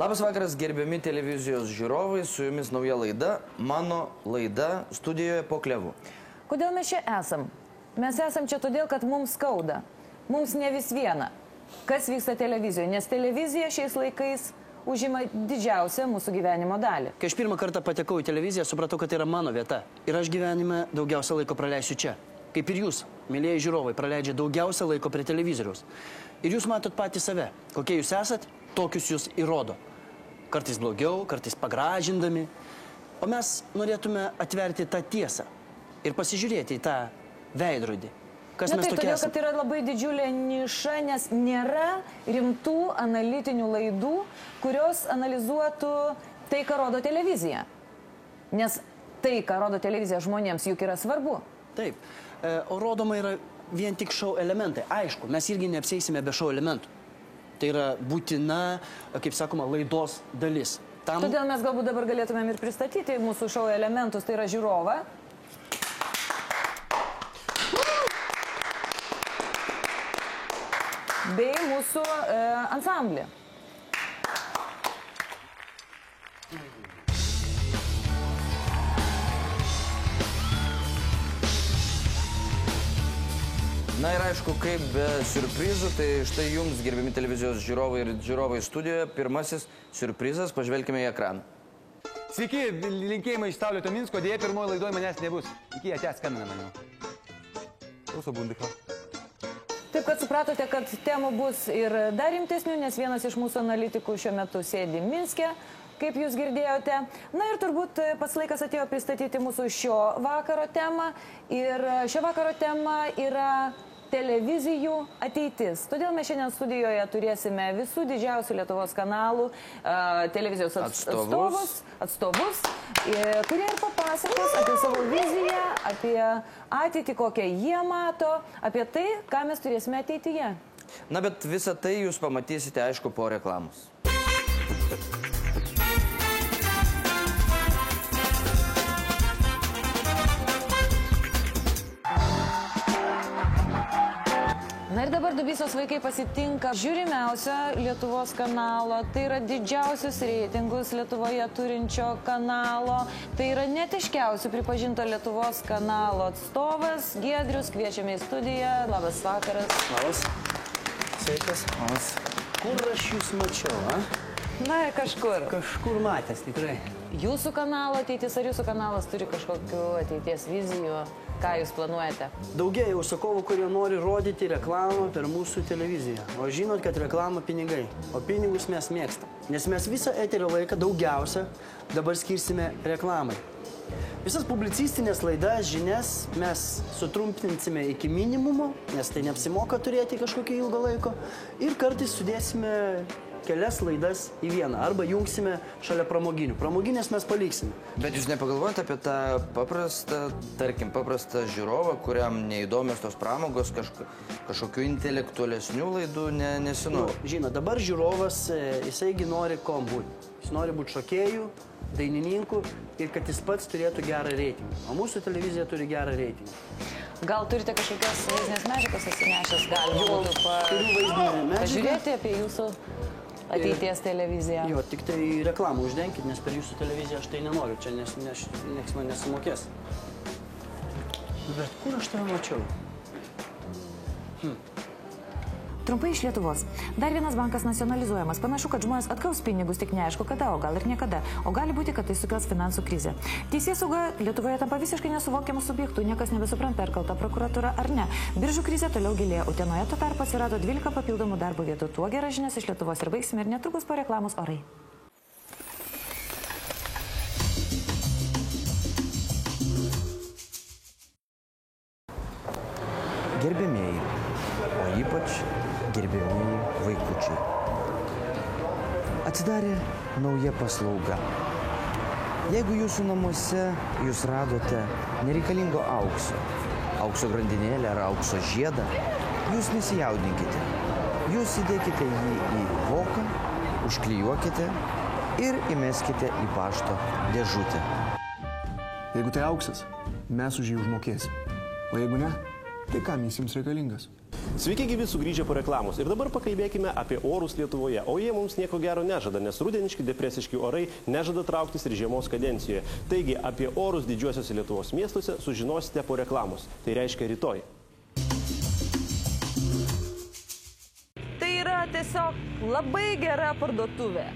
Labas vakaras, gerbiami televizijos žiūrovai, su jumis nauja laida, mano laida studijoje po klevu. Kodėl mes čia esam? Mes esam čia todėl, kad mums skauda. Mums ne vis viena, kas vyksta televizijoje, nes televizija šiais laikais užima didžiausią mūsų gyvenimo dalį. Kai aš pirmą kartą patekau į televiziją, supratau, kad tai yra mano vieta. Ir aš gyvenime daugiausia laiko praleisiu čia. Kaip ir jūs, mėlyjeji žiūrovai, praleidžia daugiausia laiko prie televizoriaus. Ir jūs matot patys save. Kokie jūs esat, tokius jūs įrodo. Kartais blogiau, kartais pagražindami. O mes norėtume atverti tą tiesą ir pasižiūrėti į tą veidrodį. Kas mes tokie todėl, esame? kad yra labai didžiulė niša, nes nėra rimtų analitinių laidų, kurios analizuotų tai, ką rodo televizija. Nes tai, ką rodo televizija žmonėms, juk yra svarbu. Taip. O rodoma yra vien tik šou elementai. Aišku, mes irgi neapsieisime be šou elementų. Tai yra būtina, kaip sakoma, laidos dalis. Todėl mes galbūt dabar galėtumėm ir pristatyti mūsų šou elementus, tai yra žiūrovą. Bei mūsų ansamblį. Na ir aišku, kaip be siurprizų, tai štai jums, gerbiami televizijos žiūrovai ir žiūrovai studijoje, pirmasis siurprizas, pažvelkime į ekraną. Sveiki, linkėjimai iš Saulėto Minsko, dėja pirmoji laidoje manęs nebus. Iki atės skambina manimi. Klauso bundikla. Taip, kad supratote, kad temų bus ir dar rimtesnių, nes vienas iš mūsų analitikų šiuo metu sėdi Minske, kaip jūs girdėjote. Na ir turbūt pats laikas atėjo pristatyti mūsų šio vakaro temą. Ir šio vakaro tema yra televizijų ateitis. Todėl mes šiandien studijoje turėsime visų didžiausių Lietuvos kanalų televizijos atstovus, kurie ir papasakos apie savo viziją, apie ateitį, kokią jie mato, apie tai, ką mes turėsime ateityje. Na, bet visą tai jūs pamatysite, aišku, po reklamos. Na ir dabar Dubysos vaikai pasitinka žiūrimiausio Lietuvos kanalo, tai yra didžiausius reitingus Lietuvoje turinčio kanalo, tai yra netiškiausių pripažinto Lietuvos kanalo atstovas Giedrius, kviečiame į studiją. Labas vakaras. Labas. Sveikas. Labas. Kur aš jūs mačiau, a? Na, kažkur. Kažkur matęs, tikrai. Jūsų kanalo ateitis, ar jūsų kanalas turi kažkokių ateities vizijų? Ką jūs planuojate? Daugėja užsakovų, kurie nori rodyti reklamą per mūsų televiziją. O žinot, kad reklama pinigai. O pinigus mes mėgstam. Nes mes visą eterio laiką daugiausia dabar skirsime reklamai. Visas publicistinės laidas, žinias mes sutrumpinsime iki minimumo, nes tai neapsimoka turėti kažkokį ilgą laiko. Ir kartais sudėsime kelias laidas į vieną. Arba jungsime šalia pramoginių. Pramoginės mes paliksime. Bet jūs nepagalvojate apie tą paprastą, tarkim, paprastą žiūrovą, kuriam neįdomios tos pramogos, kažkokių intelektualesnių laidų nesinori? Žinot, dabar žiūrovas, jisaigi nori kom būti. Jis nori būti šokėjų, dainininkų ir kad jis pats turėtų gerą reitingą. O mūsų televizija turi gerą reitingą. Gal turite kažkokios vaizdinės medžiagos atsinešęs, galima būtų pažiūrėti apie jūsų ateities televiziją? Jo, tik tai reklamą uždenkit, nes per jūsų televiziją aš tai nenoriu, čia nieks man nesumokės. Bet kur aš tave mačiau? Trumpai iš Lietuvos. Dar vienas bankas nacionalizuojamas. Panašu, kad žmonės atgaus pinigus, tik neaišku kada, o gal ir niekada. O gali būti, kad tai sukels finansų krizę. Teisėsauga Lietuvoje tampa visiškai nesuvokiamų subjektų, niekas nebesupranta, ar kalta prokuratūra ar ne. Biržų krizė toliau gilėja, Utenoje tuo tarpu atsirado 12 papildomų darbo vietų. Tuo geras žinias iš Lietuvos ir baigsime ir netrukus po reklamos orai. Gerbėmieji, o ypač gerbėmieji vaikučiai. Atsidarė nauja paslauga. Jeigu jūsų namuose jūs radote nereikalingo aukso grandinėlę ar aukso žiedą, jūs nesijaudinkite. Jūs įdėkite jį į voką, užklijuokite ir įmeskite į pašto dėžutę. Jeigu tai auksas, mes už jį užmokėsim. O jeigu ne, Tai kam jis jums reikalingas? Sveiki gyvi sugrįžę po reklamos ir dabar pakalbėkime apie orus Lietuvoje, o jie mums nieko gero nežada, nes rudeniški depresiški orai nežada trauktis ir žiemos kadencijoje. Taigi apie orus didžiuosiuose Lietuvos miestuose sužinosite po reklamos, tai reiškia rytoj. Tai yra tiesiog labai gera parduotuvė.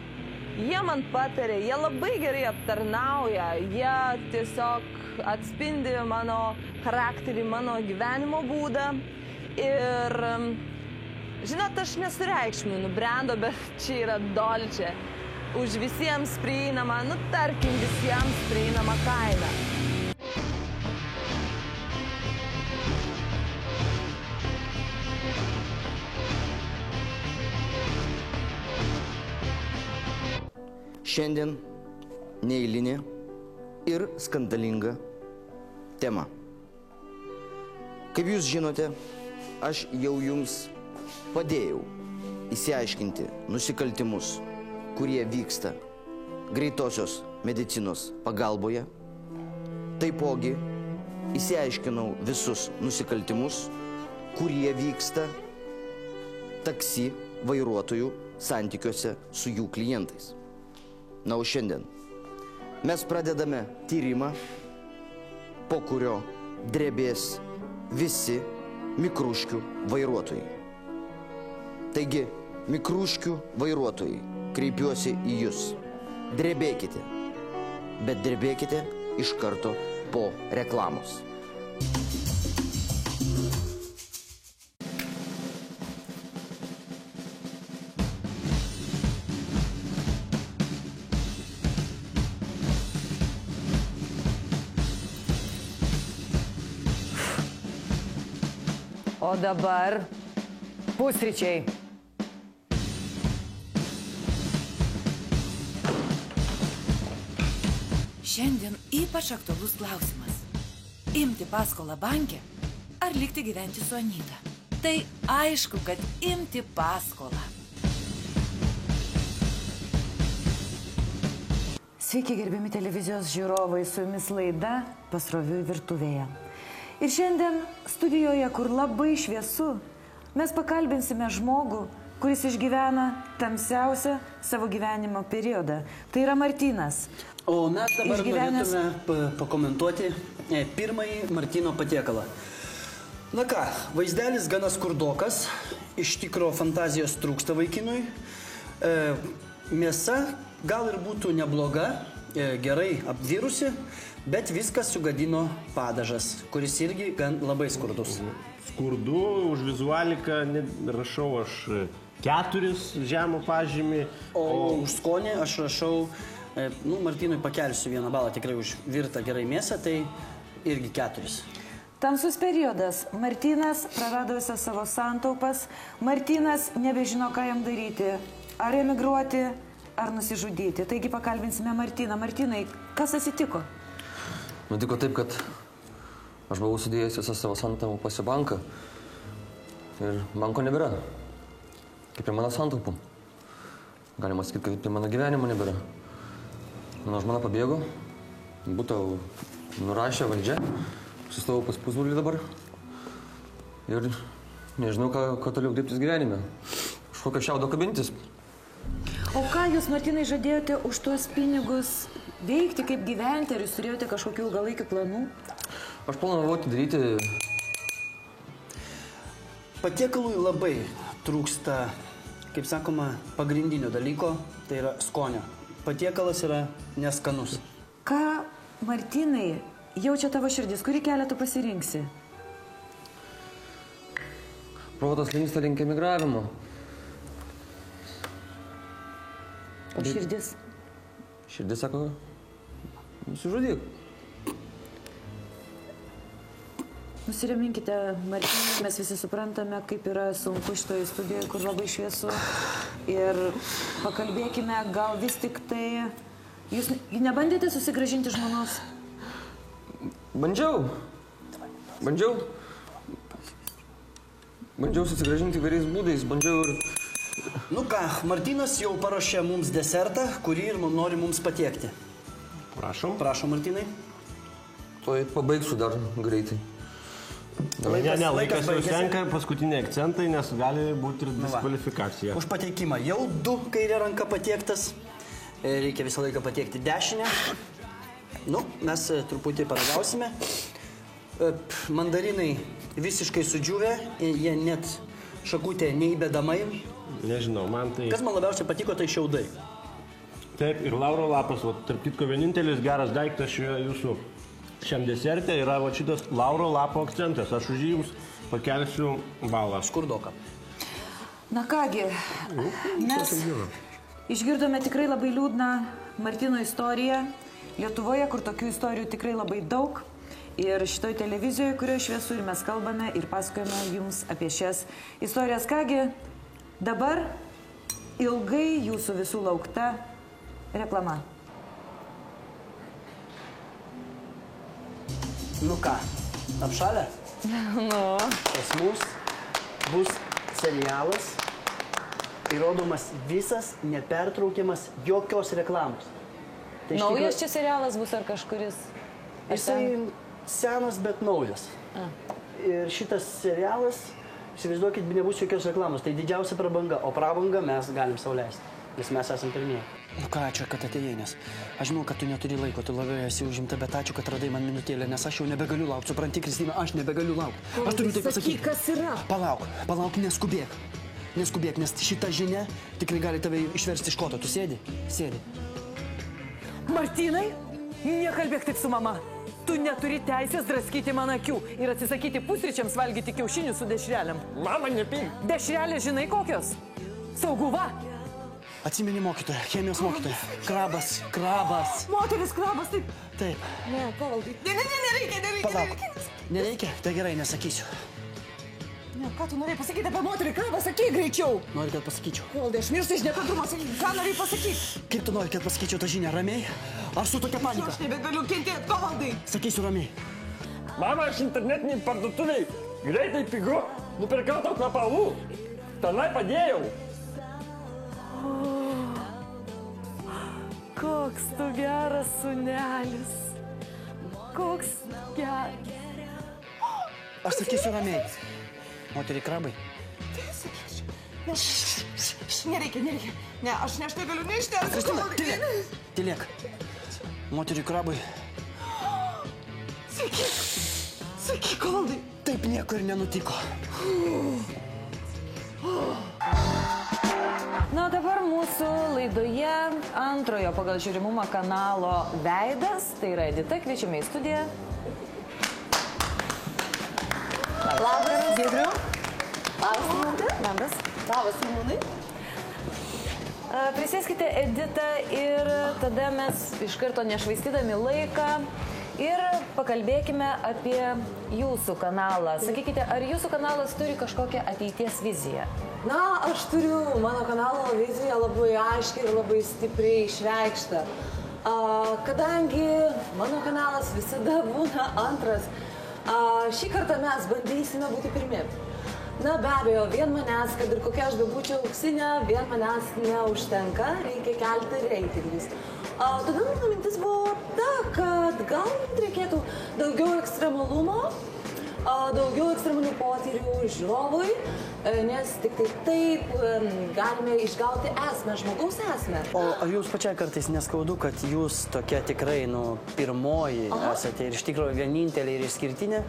Jie man patarė, jie labai gerai aptarnauja, jie tiesiog atspindi mano charakterį, mano gyvenimo būdą. Ir, žinot, aš nesureikšminu brendo, bet čia yra Dolce. Už visiems prieinama, tarkim, visiems prieinama kaina. Šiandien neeilinė ir skandalinga tema. Kaip jūs žinote, aš jau jums padėjau įsiaiškinti nusikaltimus, kurie vyksta greitosios medicinos pagalboje. Taipogi įsiaiškinau visus nusikaltimus, kurie vyksta taksi vairuotojų santykiuose su jų klientais. Na, o šiandien mes pradedame tyrimą, po kurio drebės visi mikruškių vairuotojai. Taigi, mikruškių vairuotojai, kreipiuosi į jūs. Drebėkite, bet drebėkite iš karto po reklamos. O dabar pusryčiai. Šiandien ypač aktualus klausimas. Imti paskolą banke ar likti gyventi su Anyta? Tai aišku, kad imti paskolą. Sveiki, gerbiami televizijos žiūrovai, su jumis laida Pasroviui virtuvėje. Ir šiandien studijoje, kur labai šviesu, mes pakalbinsime žmogų, kuris išgyvena tamsiausią savo gyvenimo periodą. Tai yra Martynas. O mes dabar norėtume pakomentuoti pirmąjį Martyno patiekalą. Na ką, vaizdelis gana skurdokas, iš tikro fantazijos trūksta vaikinui. Mėsa gal ir būtų nebloga, gerai apvirusi, bet viskas sugadino padažas, kuris irgi gan labai skurdus. Skurdu, už vizualiką rašau aš 4 žemo pažymį. O už skonį aš rašau, Martynui pakelsiu 1 balą, tikrai už virtą gerai mėsą, tai irgi 4. Tamsus periodas. Martynas prarado visą savo santaupas. Martynas nebežino, ką jam daryti. Ar emigruoti, ar nusižudyti. Taigi pakalbinsime Martyną. Martynai, kas atsitiko? Nutiko taip, kad aš buvau sudėjęs visą savo santaupas į banką ir banko nebėra. Kaip ir mano santaupų. Galima sakyti, kad ir mano gyvenimo nebėra. Mano žmona pabėgo, būtų nurašę valdžia, sustovau pas pusbrolį dabar ir nežinau, ką toliau dirbtis gyvenime. Už kokio šiaudo kabintis. O ką jūs, Martynai, žadėjote už tuos pinigus veikti, kaip gyventi, ar jūs turėjote kažkokių ilgalaikių planų? Aš planavau atidaryti. Patiekalui labai trūksta, kaip sakoma, pagrindinio dalyko, tai yra skonio. Patiekalas yra neskanus. Ką, Martynai, jaučia tavo širdis? Kurį kelią tu pasirinksi? Protas linksta link emigravimo. O širdis? Širdis sako, nusižudyk. Nusireminkite, Martynai, mes visi suprantame, kaip yra sunku šitoje studijoje, kur labai šviesu. Ir pakalbėkime, gal vis tik tai... Jūs nebandėte susigrąžinti žmonos? Bandžiau susigrąžinti įvairiais būdais, bandžiau ir... Nu ką, Martynas jau paruošė mums desertą, kurį ir nori mums patiekti. Prašom. Prašom, Martynai. Tuoj pabaigsiu dar greitai. Ne, laikas jau baigėsi. senka, paskutiniai akcentai, nes gali būti ir diskvalifikacija. Už pateikimą jau 2 kairė ranka patiektas. Reikia visą laiką patiekti dešinę. Nu, mes truputį paragausime. Mandarinai visiškai sudžiūvę, jie net šakutė neįbedamai. Nežinau, man tai... Kas man labiausiai patiko, tai šiaudai. Taip, ir lauro lapas, o tarp kitko vienintelis geras daiktas šioje jūsų šiam deserte yra va šitas lauro lapo akcentas. Aš už jį jums pakelsiu balą. Skurdoka. Na kągi, mes išgirdome tikrai labai liūdną Martino istoriją. Lietuvoje, kur tokių istorijų tikrai labai daug. Ir šitoj televizijoje, kurioje šviesu ir mes kalbame ir pasakojame jums apie šias istorijas. Kągi, dabar ilgai jūsų visų laukta reklama. Nu ką, apšalę? Nu. Pas mus bus serialas, įrodomas visas, nepertraukiamas jokios reklamos. Tai iš Naujas čia serialas bus ar kažkuris? Jisai senas, bet naujas. Ir šitas serialas, įsivaizduokit, nebus jokios reklamos. Tai didžiausia prabanga, o prabangą mes galim sau leisti, nes mes esam pirmieji. Nu ką, ačiū, kad atėjai, nes aš žinau, kad tu neturi laiko, tu labai esi užimta, bet ačiū, kad radai man minutėlę, nes aš jau nebegaliu laukti. Supranti, Kristina, aš nebegaliu laukti. Aš turiu tai pasakyti. Kas yra? Palauk, neskubėk. Neskubėk, nes šita žinia tikrai gali tave išversti iš koto. Tu sėdi? Sėdi. Martynai, nekalbėk taip su mama. Tu neturi teisės draskyti man akių ir atsisakyti pusryčiams valgyti kiaušinių su dešrelėm. Mama, nepink. Dešrelės žinai kokios? Sauguva. Atsimeni mokytoją, chemijos mokytoją. Krabas. Moteris krabas, taip. Taip. Ne, pavaldai. Nereikia. Palauk. Nereikia? Tai gerai, nesakysiu. Ne, ką tu norėjai pasakyti apie moterį krabą? Sakyk greičiau. Nori, kad pasakyčiau. Pavaldai, aš mirstu iš nekantrumo. Ką norėjai pasakyti? Kaip tu nori, kad pasakyčiau tą žinią? Ramiai? Ar su tokia panika? Aš nebegaliu kentėti, pavaldai. Sakysiu ramiai. Mama, aš internetiniai parduotuviai. Greitai pigu. Nupirkau tau kvepalų. Tenai padėjau. Koks tu geras sūnelis. Koks geras. Aš sakysiu ramiai. Moteriai krabai. Nereikia. Ne, aš negaliu neišterti. Kristina, tylėk. Moteriai krabai. Sakyk, valdai. Taip nieko ir nenutiko. Na, dabar mūsų laidoje antrojo pagal žiūrimumą kanalo Veidas, tai yra Edita, kviečiame į studiją. Labas, Giedriu. Labas, Simūnai. Labas. Labas, Simūnai. Prisėskite, Edita, ir tada mes iš karto nešvaistydami laiką ir pakalbėkime apie jūsų kanalą. Sakykite, ar jūsų kanalas turi kažkokią ateities viziją? Na, aš turiu mano kanalo viziją labai aiškiai ir labai stipriai išreikštą. Kadangi mano kanalas visada būna antras, šį kartą mes bandysime būti pirmi. Na, be abejo, vien manęs, kad ir kokia aš bebūčiau auksinė, vien manęs neužtenka, reikia kelti reitingus. Todėl mano mintis buvo ta, kad galbūt reikėtų daugiau ekstremalumo, daugiau ekstremalių potyrių žiūrovui, nes tik taip galime išgauti esmę, žmogaus esmę. O ar jūs pačiai kartais neskaudu, kad jūs tokia tikrai, pirmoji esate ir iš tikrųjų vienintelė ir išskirtinė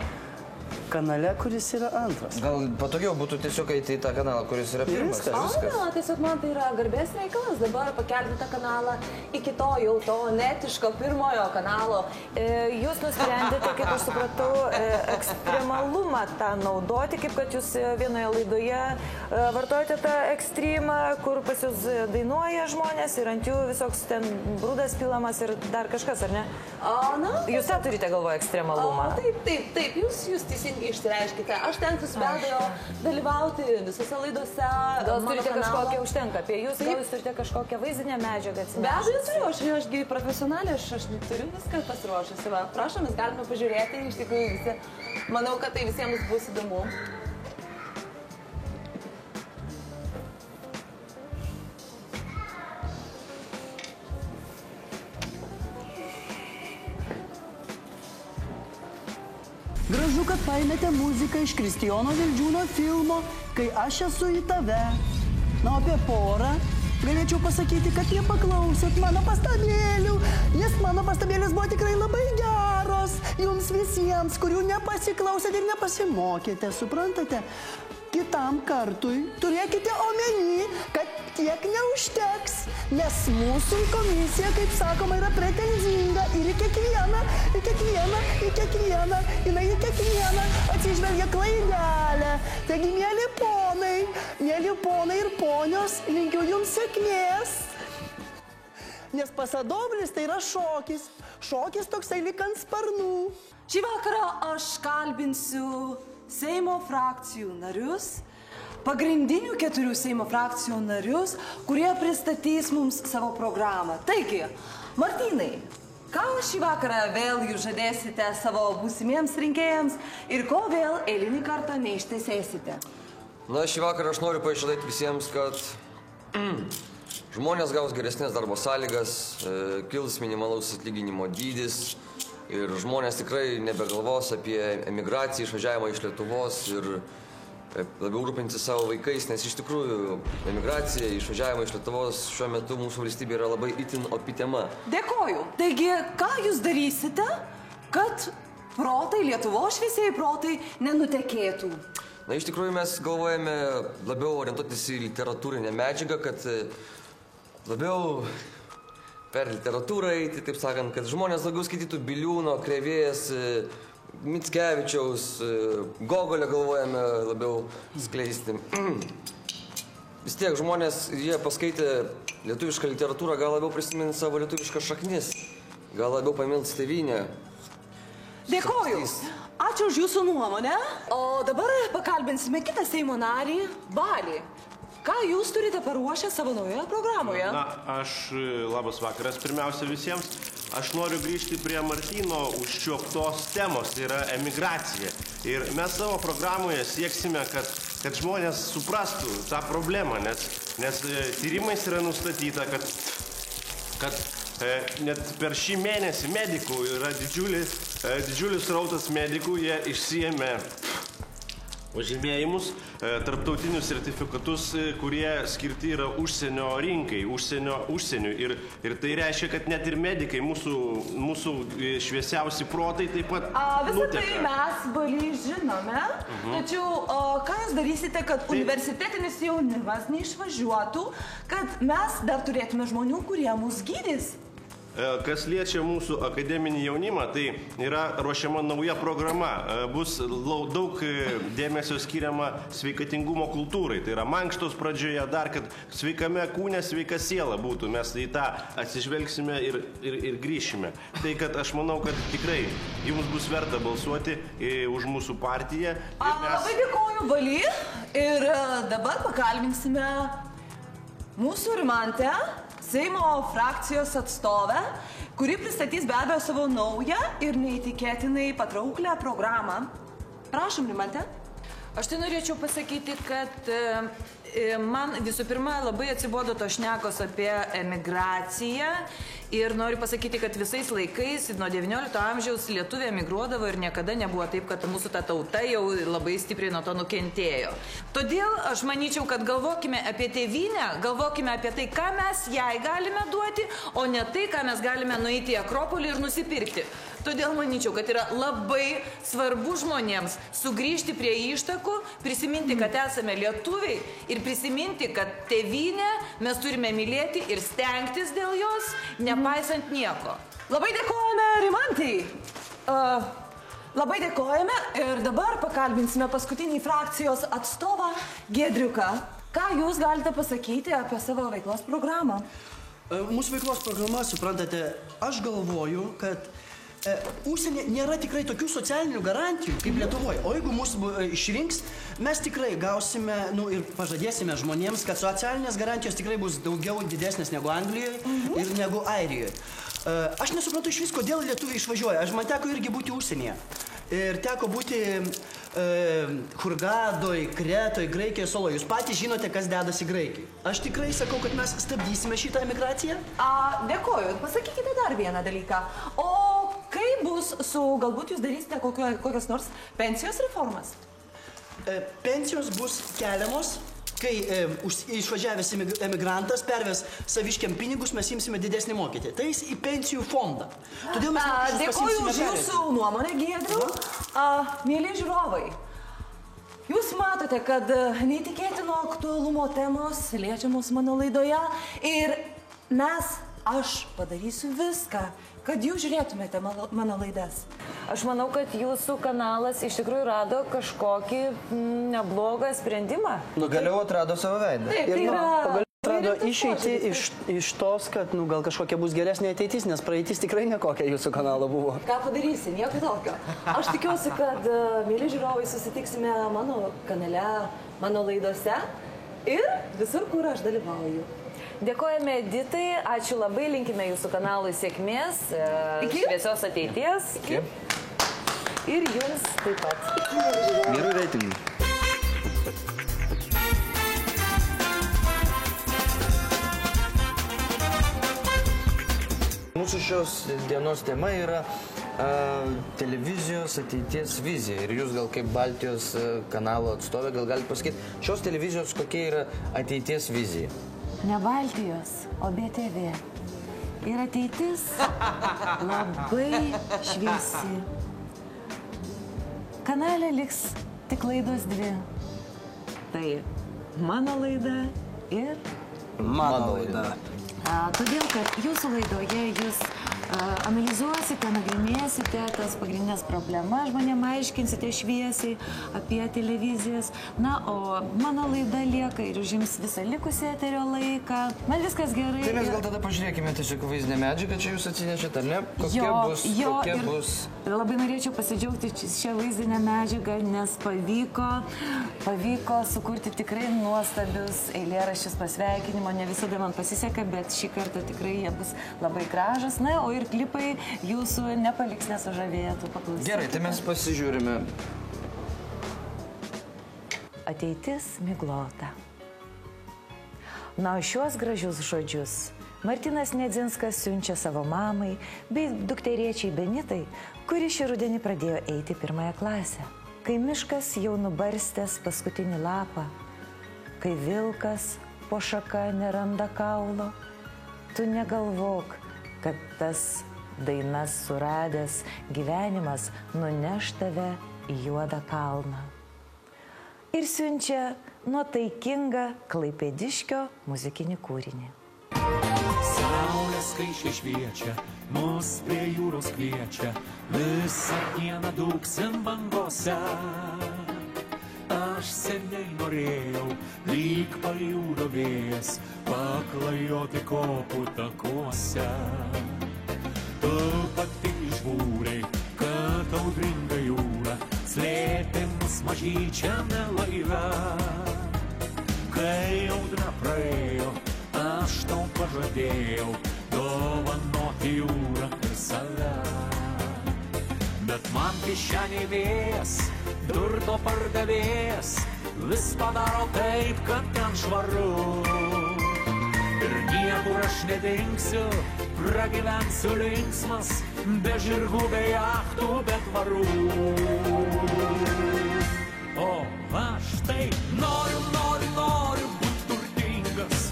kanale, kuris yra antras? Gal patogiau būtų tiesiog eiti į tą kanalą, kuris yra pirmas. Ne, tiesiog man tai yra garbės reikalas dabar pakelti tą kanalą iki to jau to netiško pirmojo kanalo. Jūs nusprendėte, kaip aš supratau, ekstremalumą tą naudoti, kaip kad jūs vienoje laidoje vartojate tą ekstremą, kur pas jūs dainuoja žmonės ir ant jų visoks ten brūdas pilamas ir dar kažkas, ar ne? Jūs tą turite galvoje ekstremalumą? Taip, jūs teisingai išsireiškite. Aš tenksiuosi be abejo dalyvauti visose laidose. Gal turite kažkokią užtenka apie jūs, gal jūs turite kažkokią vaizdinę medžiagą atsinešti? Be abejo turiu, ašgi profesionalė, aš turiu viską pasiruošusi. Prašom, mes galime pažiūrėti, iš tikrųjų visi. Manau, kad tai visiems bus įdomu. Gražu, kad paėmėte muziką iš Kristijono Vildžiūno filmo Kai aš esu į tave. Na, apie porą galėčiau pasakyti, kad jie paklausėt mano pastabėlių, nes mano pastabėlės buvo tikrai labai geros jums visiems, kurių nepasiklausėt ir nepasimokėte, suprantate? Kitam kartui turėkite omeny, kad tiek neužteks, nes mūsų komisija, kaip sakoma, yra pretenzinga ir į kiekvieną atsižvelgia klaidelę. Taigi, mėly ponai ir ponios, linkiu jums sėkmės. Nes pasadoblis tai yra šokis. Šokis toksai lyg ant sparnų. Šį vakarą aš kalbinsiu Seimo frakcijų narius, pagrindinių 4 Seimo frakcijų narius, kurie pristatys mums savo programą. Taigi, Martynai, ką šį vakarą vėl jūs žadėsite savo būsimiems rinkėjams ir ko vėl eilinį kartą neištesėsite? Na, šį vakarą aš noriu pažadėti visiems, kad žmonės gaus geresnės darbo sąlygas, kils minimalaus atlyginimo dydis, ir žmonės tikrai nebegalvos apie emigraciją, išvažiavimą iš Lietuvos ir labiau rūpintis savo vaikais, nes iš tikrųjų emigracija, išvažiavimą iš Lietuvos šiuo metu mūsų valstybė yra labai itin opi tema. Dėkoju. Taigi, ką jūs darysite, kad protai, Lietuvos šviesieji protai nenutekėtų? Na, iš tikrųjų mes galvojame labiau orientuotis į literatūrinę medžiagą, kad labiau per literatūrą eiti, taip sakant, kad žmonės daugiau skaitytų Biliūno, Krėvės, Mickevičiaus, Gogolio galvojame labiau skleisti. Vis tiek žmonės, jie paskaitė lietuvišką literatūrą, gal labiau prisimint savo lietuviškas šaknis, gal labiau pamils tėvynę. Dėkoju. Ačiū už jūsų nuomonę. O dabar pakalbinsime kitą Seimo narį, Balį. Ką jūs turite paruošę savo naujoje programoje? Na, labas vakaras pirmiausia visiems. Aš noriu grįžti prie Martyno užčiuoptos temos, tai yra emigracija. Ir mes savo programoje sieksime, kad žmonės suprastų tą problemą, nes tyrimais yra nustatyta, kad net per šį mėnesį medikų yra didžiulis rautas medikų, jie išsiėmė pažymėjimus, tarptautinius sertifikatus, kurie skirti yra užsienio rinkai, užsieniui. Ir tai reiškia, kad net ir medikai, mūsų šviesiausi protai taip pat Visą tai mes Balį žinome, tačiau ką jūs darysite, kad universitetinis jaunimas neišvažiuotų, kad mes dar turėtume žmonių, kurie mus gydys? Kas liečia mūsų akademinį jaunimą, tai yra ruošiama nauja programa. Bus daug dėmesio skiriama sveikatingumo kultūrai. Tai yra mankštos pradžioje dar, kad sveikame kūne sveika siela būtų. Mes į tą atsižvelgsime ir grįšime. Tai, kad aš manau, kad tikrai jums bus verta balsuoti už mūsų partiją. Labai dėkoju, Balį. Ir dabar pakalbinsime mūsų Rimantę, Seimo frakcijos atstovę, kuri pristatys be abejo savo naują ir neįtikėtinai patrauklią programą. Prašom, Rimante. Aš tai norėčiau pasakyti, kad man visų pirma labai atsibodo to šnekos apie emigraciją ir noriu pasakyti, kad visais laikais nuo 19 amžiaus lietuviai emigruodavo ir niekada nebuvo taip, kad mūsų ta tauta jau labai stipriai nuo to nukentėjo. Todėl aš manyčiau, kad galvokime apie tėvynę, galvokime apie tai, ką mes jai galime duoti, o ne tai, ką mes galime nueiti į Akropolį ir nusipirkti. Todėl manyčiau, kad yra labai svarbu žmonėms sugrįžti prie ištakų, prisiminti, kad esame lietuviai ir prisiminti, kad tėvynę mes turime mylėti ir stengtis dėl jos, nepaisant nieko. Labai dėkojame Rimantai. Labai dėkojame ir dabar pakalbinsime paskutinį frakcijos atstovą Giedriuką. Ką jūs galite pasakyti apie savo veiklos programą? Mūsų veiklos programa, suprantate, aš galvoju, kad užsienį nėra tikrai tokių socialinių garantijų kaip Lietuvoje. O jeigu mūsų išrinks, mes tikrai gausime ir pažadėsime žmonėms, kad socialinės garantijos tikrai bus daugiau didesnės negu Anglijoje ir negu Airijoje. Aš nesuprantu iš vis, kodėl lietuviai išvažiuoja. Man teko irgi būti užsienyje. Ir teko būti Hurgadoj, Kretoj, Graikijoje, Soloje. Jūs patys žinote, kas dedasi Graikijai. Aš tikrai sakau, kad mes stabdysime šitą emigraciją. Dėkoju. Pasakykite dar vieną dalyką. O kaip bus su, galbūt jūs darysite kokias nors pensijos reformas? Pensijos bus keliamos, kai išvažiavęs emigrantas perves saviškiam pinigus, mes imsime didesnį mokėtį. Tai jis į pensijų fondą. Todėl mes dėkoju už jūsų nuomonę, Giedriau. Mėly žiūrovai, jūs matote, kad neįtikėtino aktualumo temos liečiamos mano laidoje ir aš padarysiu viską, kad jūs žiūrėtumėte mano laidas. Aš manau, kad jūsų kanalas iš tikrųjų rado kažkokį neblogą sprendimą. Galiau atrado savo veidą. Taip, Ir pagaliau atrado išeiti iš tos, kad gal kažkokia bus geresnė ateitis, nes praeitis tikrai nekokia jūsų kanalo buvo. Ką padarysi, nieko tokio. Aš tikiuosi, kad, mėly žiūrovai, susitiksime mano kanale, mano laidose ir visur, kur aš dalyvauju. Dėkojame Editai, ačiū labai, linkime jūsų kanalui sėkmės, šviesios ateities. Ir jums taip pat. Gerų reitingų. Mūsų šios dienos tema yra televizijos ateities vizija. Ir jūs gal kaip Baltijos kanalo atstovė gal galite pasakyti, šios televizijos kokia yra ateities vizija? Ne Baltijos, o BTV. Ir ateitis labai šviesi. Kanale liks tik laidos dvi. Tai mano laida ir Mano laida. Todėl, kad jūsų laidoje jūs analizuosite, nagrinėsite tas pagrindinės problemas, žmonėm aiškinsite šviesiai apie televizijas. Na, o mano laida lieka ir užims visą likusį eterio laiką. Man viskas gerai. Tai mes gal tada pažiūrėkime tiesiog vaizdinę medžiagą, čia jūs atsinešėte, ar ne? Kokia bus? Labai norėčiau pasidžiaugti šią vaizdinę medžiagą, nes pavyko sukurti tikrai nuostabius eilėraščius pasveikinimo. Ne visada man pasiseka, bet šį kartą tikrai jie bus labai gražus. Na, o ir klipai jūsų nepaliks nesužavėtų. Paklausykite. Gerai, tai mes pasižiūrime. Ateitis miglota. Na, o šiuos gražius žodžius Martinas Nedzinskas siunčia savo mamai bei dukterėčiai Benitai, kuri šį rudenį pradėjo eiti 1 klasę. Kai miškas jau nubarstęs paskutinį lapą, kai vilkas po šaka neranda kaulo, tu negalvok, kad tas dainas suradęs gyvenimas nuneš tave į juodą kalną. Ir siunčia nuotaikingą klaipėdiškio muzikinį kūrinį. Saulė skaičiai šviečia, mus prie jūros kviečia, visą dieną dūksim bangose. Aš seniai norėjau, lyg pajūro vėjas, paklajoti kopų takuose. Tu pati išbūrei, kad audringa jūra slėpė mus mažyčiame laive. Kai audra praėjo, aš tau pažadėjau dovanoti jūrą ir save. Bet man kišeniai vėjas, turto pardavėjas, vis padaro taip, kad ten švaru. Ir niekur aš nedingsiu, pragyvensiu linksmas, be žirgų, be jachtų, be tvarų. O aš tai noriu būt turtingas,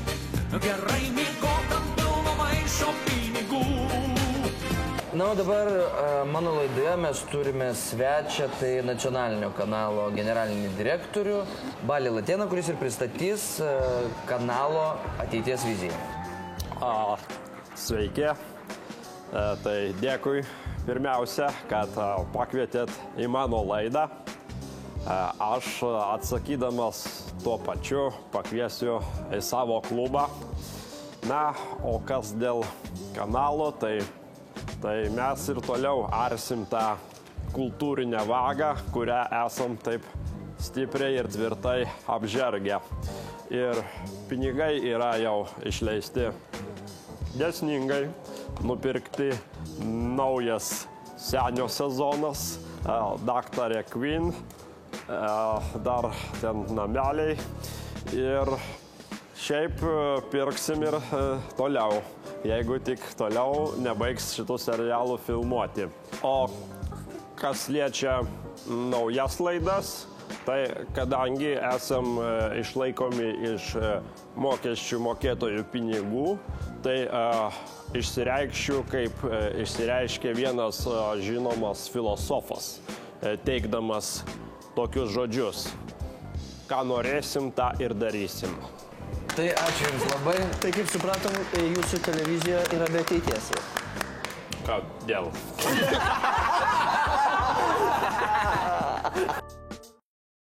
gerai miegotam pilno maišo pinigų. Na, o dabar mano laidoje mes turime svečią, tai nacionalinio kanalo generalinį direktorių Balį Latėną, kuris ir pristatys kanalo ateities viziją. Sveiki. Tai dėkui pirmiausia, kad pakvietėt į mano laidą. Aš atsakydamas tuo pačiu pakviesiu į savo klubą. Na, o kas dėl kanalo, tai mes ir toliau arsim tą kultūrinę vagą, kurią esam taip stipriai ir tvirtai apžergę. Ir pinigai yra jau išleisti dėsningai, nupirkti naujas senio sezonas, Daktarė Queen, dar ten nameliai. Ir Šiaip pirksim ir toliau, jeigu tik toliau nebaigs šitų serialų filmuoti. O kas liečia naujas laidas, tai kadangi esam išlaikomi iš mokesčių mokėtojų pinigų, tai išsireikščiau, kaip išsireiškė vienas žinomas filosofas, teikdamas tokius žodžius. Ką norėsim, tą ir darysim. Tai ačiū Jums labai. Tai kaip supratom, jūsų televizija yra be ateities. Kodėl?